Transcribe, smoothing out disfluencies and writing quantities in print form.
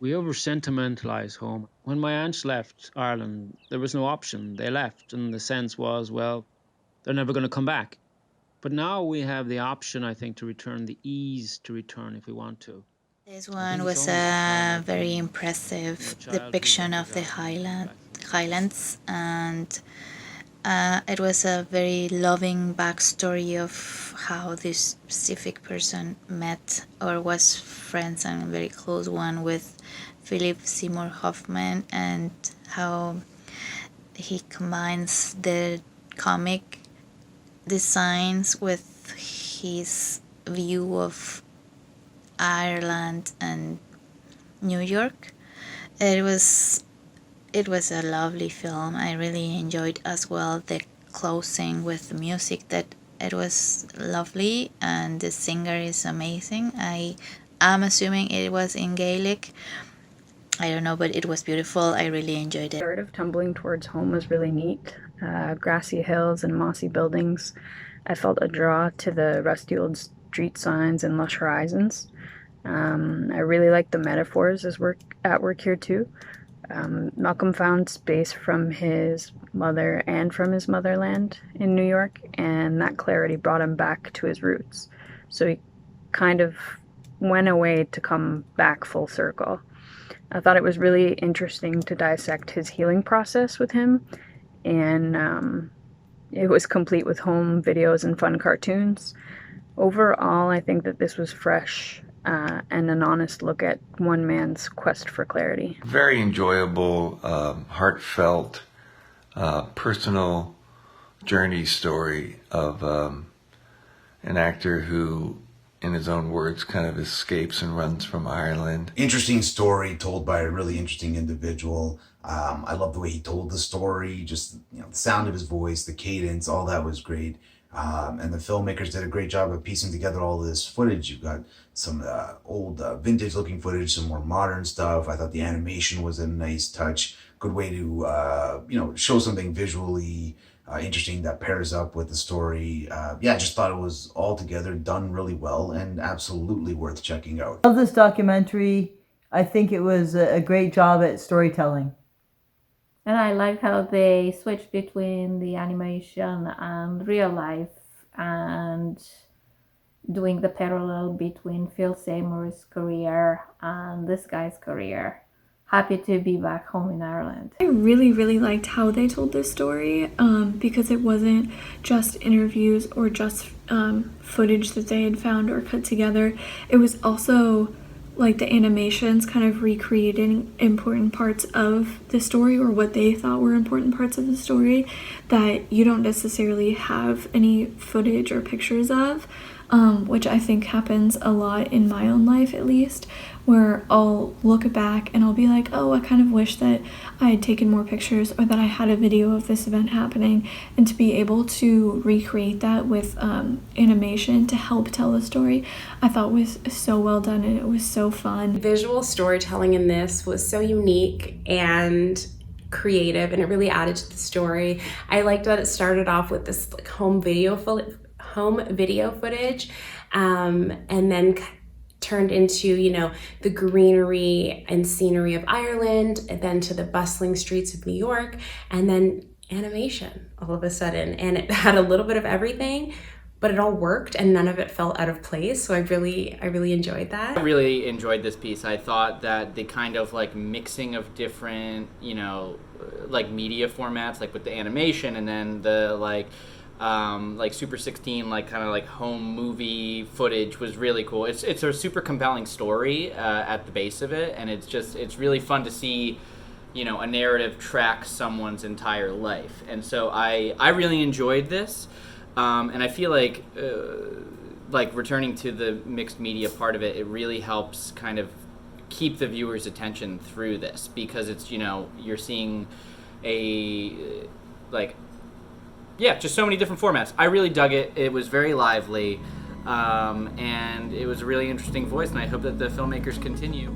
We over sentimentalise home. When my aunts left Ireland, there was no option. They left, and the sense was, well, they're never going to come back. But now we have the option, I think, to return, the ease to return if we want to. This I think one it's was almost a a childlike very feeling, impressive childhood depiction of of the desire to get back to it. Highlands, and it was a very loving backstory of how this specific person met or was friends and a very close one with Philip Seymour Hoffman, and how he combines the comic designs with his view of Ireland and New York. It was a lovely film. I really enjoyed as well the closing with the music, that it was lovely, and the singer is amazing. I am assuming it was in Gaelic. I don't know, but it was beautiful. I really enjoyed it. The start of Tumbling Towards Home was really neat. Grassy hills and mossy buildings. I felt a draw to the rusty old street signs and lush horizons. I really like the metaphors at work here too. Malcolm found space from his mother and from his motherland in New York, and that clarity brought him back to his roots. So he kind of went away to come back full circle. I thought it was really interesting to dissect his healing process with him, and it was complete with home videos and fun cartoons. Overall, I think that this was fresh and an honest look at one man's quest for clarity. Very enjoyable, heartfelt, personal journey story of an actor who, in his own words, kind of escapes and runs from Ireland. Interesting story told by a really interesting individual. I love the way he told the story, just the sound of his voice, the cadence, all that was great. And the filmmakers did a great job of piecing together all this footage. You've got some old vintage looking footage, some more modern stuff. I thought the animation was a nice touch. Good way to, show something visually interesting that pairs up with the story. I just thought it was all together done really well and absolutely worth checking out. I love this documentary. I think it was a great job at storytelling. And I like how they switch between the animation and real life, and doing the parallel between Phil Seymour's career and this guy's career. Happy to be back home in Ireland. I really, really liked how they told this story, because it wasn't just interviews or just footage that they had found or cut together. It was also like the animations kind of recreating important parts of the story, or what they thought were important parts of the story that you don't necessarily have any footage or pictures of, which I think happens a lot in my own life, at least, where I'll look back and I'll be like, oh, I kind of wish that I had taken more pictures, or that I had a video of this event happening, and to be able to recreate that with animation to help tell the story, I thought was so well done, and it was so fun. Visual storytelling in this was so unique and creative, and it really added to the story. I liked that it started off with this home video footage, and then turned into, the greenery and scenery of Ireland, and then to the bustling streets of New York, and then animation all of a sudden. And it had a little bit of everything, but it all worked and none of it felt out of place. So I really enjoyed that. I really enjoyed this piece. I thought that the kind of mixing of different, media formats, with the animation, and then the Super 16, home movie footage was really cool. It's a super compelling story at the base of it, and it's really fun to see, a narrative track someone's entire life. And so I really enjoyed this, and I feel like returning to the mixed media part of it, it really helps kind of keep the viewer's attention through this, because it's, you're seeing just so many different formats. I really dug it. It was very lively, and it was a really interesting voice, and I hope that the filmmakers continue.